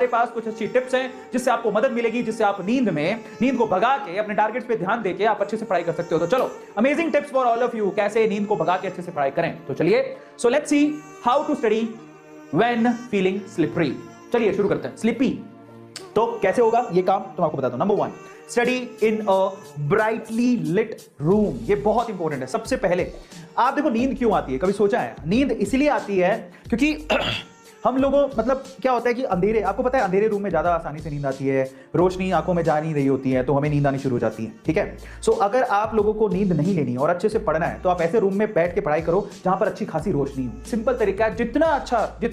हमारे पास कुछ अच्छी टिप्स हैं जिससे आपको मदद मिलेगी, जिससे आप नींद को भगा के अपने टारगेट्स पे ध्यान देके आप अच्छे से पढ़ाई कर सकते हो। तो चलो, amazing tips for all of you, कैसे नींद को भगा के अच्छे से पढ़ाई करें। तो चलिए, so let's see how to study when feeling slippery. चलिए शुरू करते हैं। स्लिपी तो कैसे होगा ये काम, तो मैं आपको बताता हूं। Number 1, study in a brightly lit room. ये बहुत इंपॉर्टेंट है। सबसे पहले आप देखो, नींद क्यों आती है, कभी सोचा है? नींद इसलिए आती है क्योंकि हम लोगों, मतलब क्या होता है कि अंधेरे, आपको पता है अंधेरे रूम में ज्यादा आसानी से नींद आती है, रोशनी आंखों में जा नहीं रही होती है, तो हमें नींद आनी शुरू हो जाती है। ठीक है, सो अगर आप लोगों को नींद नहीं लेनी और अच्छे से पढ़ना है तो आप ऐसे रूम में बैठ के पढ़ाई करो जहां पर अच्छी खासी रोशनी हो। सिंपल तरीका है, जितना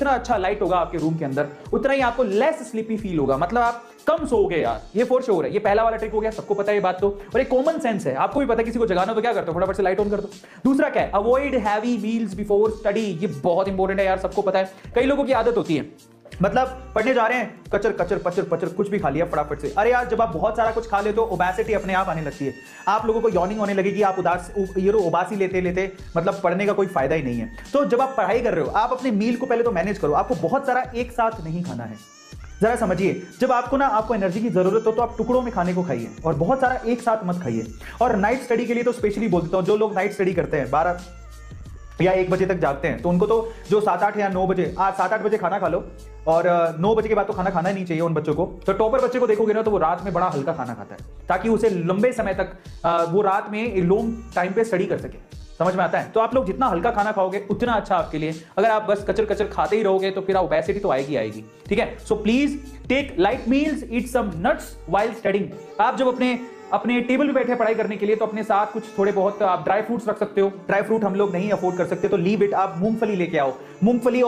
अच्छा लाइट होगा आपके रूम के अंदर, उतना ही आपको लेस स्लीपी फील होगा, मतलब आप कम सोओगे यार। ये फॉर श्योर है। ये पहला वाला ट्रिक हो गया, सबको पता है ये बात तो, और एक कॉमन सेंस है, आपको भी पता है। किसी को जगाना तो क्या करते हो, फटाफट से लाइट ऑन कर दो। दूसरा क्या है, avoid heavy meals before study. ये बहुत इंपॉर्टेंट है यार, सबको पता है। कई लोगों की आदत होती है, मतलब पढ़ने जा रहे हैं, कचर कचर पचर पचर कुछ भी खा लिया फटाफट से। अरे यार, जब आप बहुत सारा कुछ खा लेते हो, ओबेसिटी अपने आप आने लगती है। आप लोगों को यॉर्निंग होने लगेगी, आप उबासी लेते लेते मतलब पढ़ने का कोई फायदा ही नहीं है। तो जब आप पढ़ाई कर रहे हो, आप अपने मील को पहले तो मैनेज करो। आपको बहुत सारा एक साथ नहीं खाना है, जरा समझिए। जब आपको एनर्जी की जरूरत हो तो आप टुकड़ों में खाने को खाइए, और बहुत सारा एक साथ मत खाइए। और नाइट स्टडी के लिए तो स्पेशली बोल देता हूं, जो लोग नाइट स्टडी करते हैं 12 या 1 बजे तक जागते हैं, तो उनको तो जो 7-8 या 9 बजे, 7-8 बजे खाना खा लो, और 9 बजे के बाद तो खाना खाना नहीं चाहिए उन बच्चों को। तो टॉपर बच्चे को देखोगे ना, तो वो रात में बड़ा हल्का खाना खाता है, ताकि उसे लंबे समय तक वो रात में लॉन्ग टाइम पे स्टडी कर सके। समझ में आता है? तो आप लोग जितना हल्का खाना खाओगे उतना अच्छा आपके लिए। अगर आप बस कचर कचर खाते ही रहोगे तो फिर ओबेसिटी तो आएगी। ठीक है, so please take light meals, eat some nuts while studying. आप जब अपने टेबल पे बैठे पढ़ाई करने के लिए, तो अपने साथ कुछ थोड़े बहुत आप ड्राई फ्रूट्स रख सकते हो। ड्राई फ्रूट हम लोग नहीं अफोर्ड कर सकते तो लीव इट, आप मूंगफली लेके आओ। मूंगफली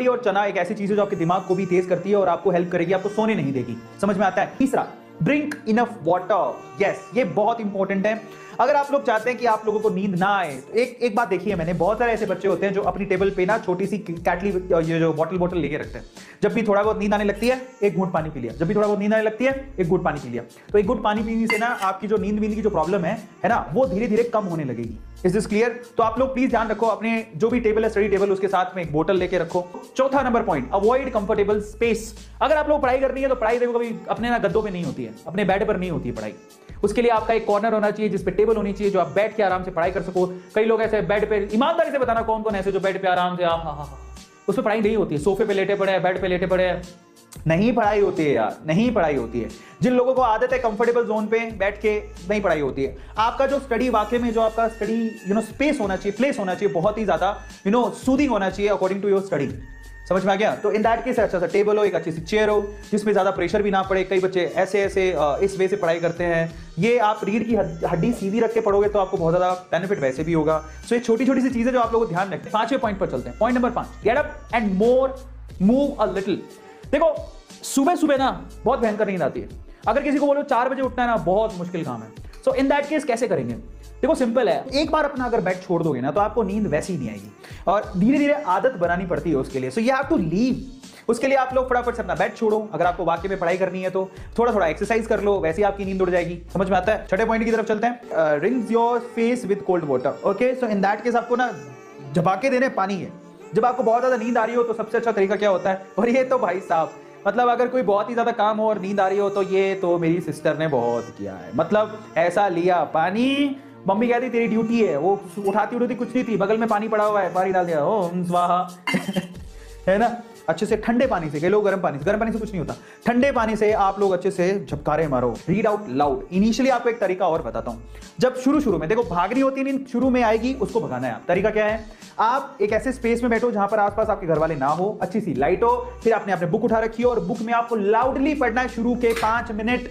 और चना एक ऐसी चीज है जो आपके दिमाग को भी तेज करती है और आपको हेल्प करेगी, आपको सोने नहीं देगी। समझ में आता है? तीसरा, ड्रिंक इनफ वाटर। यस, ये बहुत इंपॉर्टेंट है। अगर आप लोग चाहते हैं कि आप लोगों को नींद ना आए, तो एक बात देखिए, मैंने बहुत सारे ऐसे बच्चे होते हैं जो अपनी टेबल पे ना छोटी सी कैटली, ये जो बॉटल लेके रखते हैं। जब भी थोड़ा बहुत नींद आने लगती है, एक घूंट पानी पी लिया। जब भी थोड़ा बहुत नींद आने लगती है, एक घूंट पानी पी लिया। तो एक घूंट पानी पीने से ना आपकी जो नींद की जो प्रॉब्लम है ना, वो धीरे धीरे कम होने लगेगी। Is this clear? तो आप लोग प्लीज ध्यान रखो, अपने जो भी टेबल है, स्टडी टेबल, उसके साथ में एक बोतल लेके रखो। चौथा number point, avoid comfortable space. अगर आप लोग पढ़ाई करनी है तो पढ़ाई देखो कभी अपने ना गद्दों पे नहीं होती है, अपने बेड पर नहीं होती है पढ़ाई। उसके लिए आपका एक कॉर्नर होना चाहिए जिस पे टेबल होनी चाहिए, जो आप बैठ के आराम से पढ़ाई कर सको। कई लोग ऐसे बेड पे, ईमानदारी से बताना कौन कौन ऐसे जो बेड पे आराम से उस पर पढ़ाई नहीं होती है, सोफे पे लेटे पड़े हैं, बेड पे लेटे पड़े हैं, नहीं पढ़ाई होती है यार, नहीं पढ़ाई होती है। जिन लोगों को आदत है कंफर्टेबल जोन पे बैठ के, नहीं पढ़ाई होती है। आपका जो स्टडी, वाकई में जो आपका स्टडी स्पेस होना चाहिए, प्लेस होना चाहिए, बहुत ही ज्यादा सूदिंग होना चाहिए अकॉर्डिंग टू योर स्टडी। समझ में आ गया? तो इन दैट केस अच्छा सा टेबल हो, एक अच्छी सी चेयर हो जिसमें ज्यादा प्रेशर भी ना पड़े। कई बच्चे ऐसे इस वे से पढ़ाई करते हैं। ये आप रीढ़ की हड्डी सीधी रख के पढ़ोगे तो आपको बहुत ज्यादा बेनिफिट वैसे भी होगा। सो ये छोटी छोटी सी चीजें जो आप लोगों को ध्यान रखते हैं। 5वें पॉइंट पर चलते हैं। Point number 5, get up and move a little. देखो, सुबह सुबह ना बहुत भयंकर नींद आती है। अगर किसी को बोलो 4 बजे उठना है ना, बहुत मुश्किल काम है। सो इन दैट केस कैसे करेंगे? देखो सिंपल है, एक बार अपना अगर बेड छोड़ दोगे ना, तो आपको नींद वैसी ही नहीं आएगी, और धीरे धीरे आदत बनानी पड़ती है उसके लिए। So you have to leave. उसके लिए आप लोग फटाफट से अपना बेड छोड़ो। अगर आपको वाकई में पढ़ाई करनी है तो थोड़ा थोड़ा एक्सरसाइज कर लो, वैसे ही आपकी नींद उड़ जाएगी। समझ में आता है? छठे पॉइंट की तरफ चलते हैं। Rinse your face with cold water. Okay, so in that case आपको ना झपाके देने पानी है। जब आपको बहुत ज्यादा नींद आ रही हो तो सबसे अच्छा तरीका क्या होता है, और ये तो भाई साहब, मतलब अगर कोई बहुत ही ज्यादा काम हो और नींद आ रही हो, तो ये तो मेरी सिस्टर ने बहुत किया है। मतलब ऐसा लिया पानी, मम्मी कहती तेरी ड्यूटी है, वो उठाती कुछ नहीं थी, बगल में पानी पड़ा हुआ है, पानी डाल दिया, ओम स्वाहा है ना। अच्छे से ठंडे पानी से, कई लोग गर्म पानी से कुछ नहीं होता, ठंडे पानी से आप लोग अच्छे से झपकारे मारो। Read out loud. इनिशियली आपको एक तरीका और बताता हूं। जब शुरू में देखो भागनी होती है नींद, शुरू में आएगी, उसको भगाना है। तरीका क्या है? आप एक ऐसे स्पेस में बैठो जहां पर आसपास आपके घर वाले ना हो, अच्छी सी लाइट हो, फिर आपने अपने बुक उठा रखी हो, और बुक में आपको लाउडली पढ़ना है शुरू के 5 मिनट।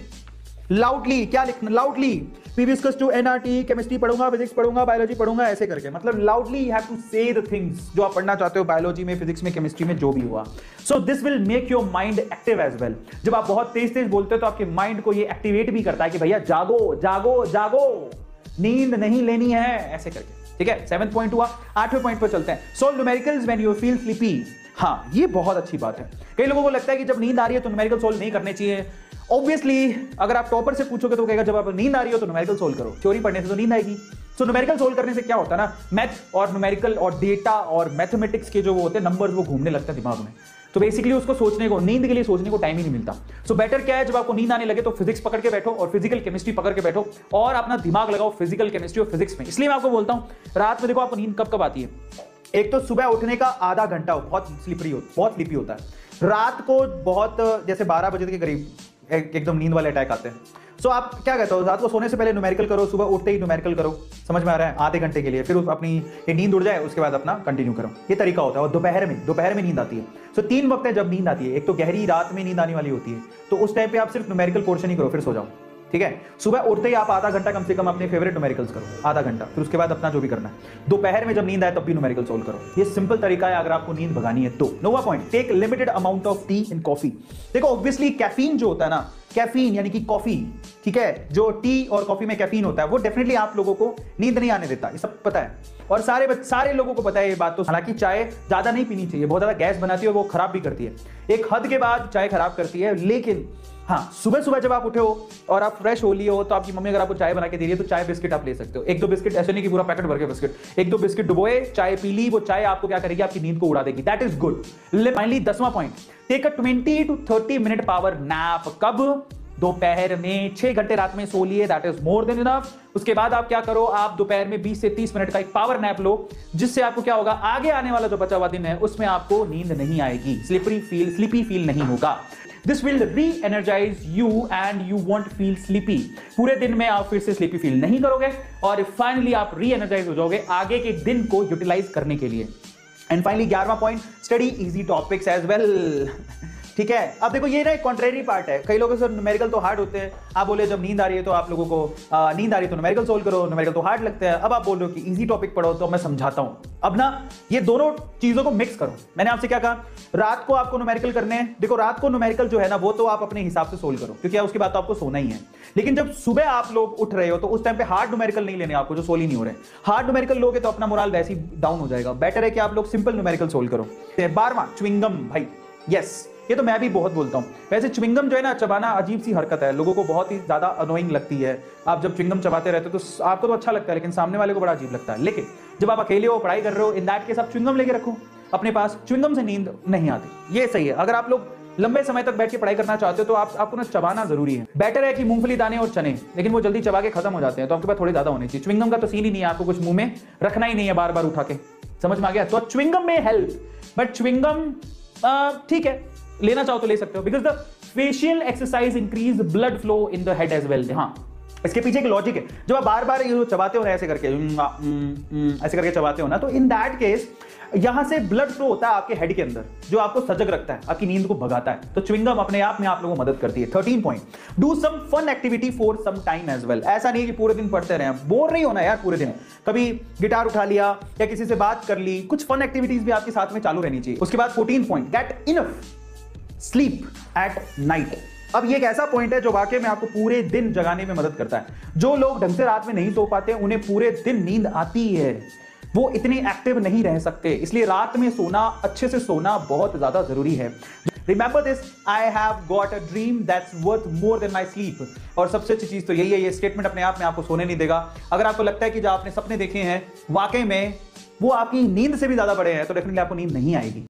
लाउडली क्या लिखना? Loudly previous to NRT, chemistry पढ़ूंगा, फिजिक्स पढ़ूंगा, बायोलॉजी पढ़ूंगा, ऐसे करके। मतलब loudly you have to say the things जो आप पढ़ना चाहते हो, बायोलॉजी में, फिजिक्स में, केमिस्ट्री में, जो भी हुआ। So this will make your mind active as well. जब आप बहुत तेज तेज बोलते हो तो आपके माइंड को ये एक्टिवेट भी करता है कि भैया जागो जागो जागो, नींद नहीं लेनी है, ऐसे करके। ठीक है, 7th पॉइंट हुआ। 8वें पॉइंट पर चलते हैं। Solve numericals when you feel sleepy. हाँ, ये बहुत अच्छी बात है। कई लोगों को लगता है कि जब नींद आ रही है तो न्यूमेरिकल सोल्व नहीं करने चाहिए। ऑब्वियसली अगर आप टॉपर से पूछोगे तो कहेगा जब आप नींद आ रही हो तो न्यूमेरिकल सोल्व करो, थ्योरी पढ़ने से तो नींद आएगी। सो न्यूमेरिकल सोल्व करने से क्या होता है ना, मैथ और न्यूमेरिकल और डेटा और मैथमेटिक्स के जो वो होते हैं नंबर्स, वो घूमने लगते हैं दिमाग में। तो बेसिकली उसको सोचने को, नींद के लिए सोचने को टाइम ही नहीं मिलता। सो बेटर क्या है, जब आपको नींद आने लगे तो फिजिक्स पकड़ के बैठो और फिजिकल केमिस्ट्री पकड़ के बैठो और अपना दिमाग लगाओ फिजिकल केमिस्ट्री और फिजिक्स में। इसलिए मैं आपको बोलता हूं रात में देखो आपको नींद कब कब आती है। एक तो सुबह उठने का आधा घंटा बहुत स्लिपी होता है। रात को बहुत जैसे 12 बजे के करीब एकदम नींद वाले अटैक आते हैं। सो आप क्या कहते हो, रात को सोने से पहले न्यूमेरिकल करो, सुबह उठते ही न्यूमेरिकल करो, समझ में आ रहा है, आधे घंटे के लिए, फिर अपनी ये नींद उड़ जाए उसके बाद अपना कंटिन्यू करो। ये तरीका होता है। और दोपहर में नींद आती है। सो 3 वक्त है जब नींद आती है। एक तो गहरी रात में नींद आने वाली होती है, तो उस टाइम पे आप सिर्फ न्यूमेरिकल पोर्शन ही करो, फिर सो जाओ, ठीक है। सुबह उठते ही आप आधा घंटा कम से कम अपने फेवरेट न्यूमेरिकल्स करो, आधा घंटा, फिर उसके बाद अपना जो भी करना है। दोपहर में जब नींद आए तब भी न्यूमेरिकल सोल्व करो। ये सिंपल तरीका है अगर आपको नींद भगानी है तो। नोवा point, take limited amount of tea in coffee. देखो ऑब्वियसली कैफीन जो होता है ना, कैफीन यानी कि कॉफी, ठीक है, जो टी और कॉफी में कैफीन होता है वो डेफिनेटली आप लोगों को नींद नहीं आने देता, ये सब पता है और सारे लोगों को पता है ये बात। तो हालांकि चाय ज्यादा नहीं पीनी चाहिए, बहुत ज्यादा गैस बनाती है, वो खराब भी करती है, एक हद के बाद चाय खराब करती है। लेकिन हाँ, सुबह सुबह जब आप उठे हो और आप फ्रेश हो लिए हो तो आपकी मम्मी अगर आपको चाय बना के दे रही है तो चाय बिस्किट आप ले सकते हो, 1-2 बिस्किट, ऐसे नहीं कि पूरा पैकेट भर के बिस्किट, 1-2 बिस्किट डुबोए, चाय पी ली, वो चाय आपको क्या करेगी, आपकी नींद को उड़ा देगी। That is good. फाइनली 10वां point, take a 20 to 30 minute power nap. कब? दोपहर में। 6 घंटे रात में सो लिए, that is more than enough. उसके बाद आप क्या करो, आप दोपहर में 20 से 30 मिनट का एक पावर नैप लो, जिससे आपको क्या होगा, आगे आने वाला जो बचा हुआ दिन है उसमें आपको नींद नहीं आएगी, स्लीपी फील नहीं होगा। This will re-energise you and you won't feel sleepy. पूरे दिन में आप फिर से स्लीपी फील नहीं करोगे और फाइनली आप री-एनर्जाइज हो जाओगे आगे के दिन को यूटिलाइज करने के लिए। एंड फाइनली 11वां point, study easy topics as well. ठीक है, अब देखो ये ना एक कॉन्ट्रेरी पार्ट है। कई लोगों से न्यूमेरिकल तो हार्ड होते हैं, आप बोले जब नींद आ रही है तो आप लोगों को नींद आ रही है तो न्यूमेरिकल सोल्व करो, न्यूमेरिकल तो हार्ड लगते हैं। अब आप बोल रहे हो कि इजी टॉपिक पढ़ो, तो मैं समझाता हूं। अब ना ये दोनों चीजों को मिक्स करो। मैंने आपसे क्या कहा, रात को आपको न्यूमेरिकल करने हैं। देखो रात को न्यूमेरिकल जो है ना वो तो आप अपने हिसाब से सोल्व करो, क्योंकि उसके बाद तो आपको सोना ही है। लेकिन जब सुबह आप लोग उठ रहे हो तो उस टाइम पे हार्ड न्यूमेरिकल नहीं लेने आपको, जो सोल्व ही नहीं हो रहे। हार्ड न्यूमेरिकल लोगे तो अपना मोरल वैसे ही डाउन हो जाएगा। बेटर है कि आप लोग सिंपल न्यूमेरिकल सोल्व करो। 12वां, च्युइंगम। भाई यस, ये तो मैं भी बहुत बोलता हूँ। वैसे च्युइंगम जो है ना, चबाना अजीब सी हरकत है, लोगों को बहुत ही ज्यादा अनोइंग लगती है। आप जब च्युइंगम चबाते रहते हो तो आपको तो अच्छा लगता है, लेकिन सामने वाले को बड़ा अजीब लगता है। लेकिन जब आप अकेले हो, पढ़ाई कर रहे हो, इन दैट केस आप च्युइंगम लेके रखो अपने पास। च्युइंगम से नींद नहीं आती, ये सही है। अगर आप लोग लंबे समय तक बैठ के पढ़ाई करना चाहते हो तो आपको ना चबाना जरूरी है। बेटर है कि मूंगफली, दाने और चने, लेकिन वो जल्दी चबा के खत्म हो जाते हैं, तो आपके पास थोड़े ज्यादा होने चाहिए। च्युइंगम का तो सीन ही नहीं है, आपको कुछ मुंह में रखना ही नहीं है बार बार उठा के, समझ में आ गया। तो च्युइंगम में हेल्प, बट च्युइंगम ठीक है, लेना चाहो तो ले सकते हो, because the facial exercise increase blood flow in the head as well. हाँ, इसके पीछे एक लॉजिक है। जब आप बार बार ये चबाते हो ना, ऐसे करके चबाते हो ना, तो इन दैट केस यहां से ब्लड फ्लो होता है आपके हेड के अंदर, जो आपको सजग रखता है, आपकी नींद को भगाता है। तो च्युइंगम अपने आप में आप लोगों को मदद करती है। 13 point, do some fun activity for some time as well. ऐसा नहीं है कि पूरे दिन पढ़ते रहे, बोर नहीं होना यार पूरे दिन। कभी गिटार उठा लिया या किसी से बात कर ली, कुछ फन एक्टिविटीज भी आपके साथ में चालू रहनी चाहिए। उसके बाद 14 point, get enough sleep at night. अब ये एक ऐसा पॉइंट है जो वाकई में आपको पूरे दिन जगाने में मदद करता है। जो लोग ढंग से रात में नहीं सो पाते, उन्हें पूरे दिन नींद आती है, वो इतने एक्टिव नहीं रह सकते। इसलिए रात में सोना, अच्छे से सोना बहुत ज्यादा जरूरी है। Remember this, I have got a dream that's worth more than my sleep। और सबसे अच्छी चीज तो यही है, ये स्टेटमेंट अपने आप में आपको सोने नहीं देगा। अगर आपको लगता है कि जो आपने सपने देखे हैं वाकई में वो आपकी नींद से भी ज्यादा बड़े हैं, तो डेफिनेटली आपको नींद नहीं आएगी।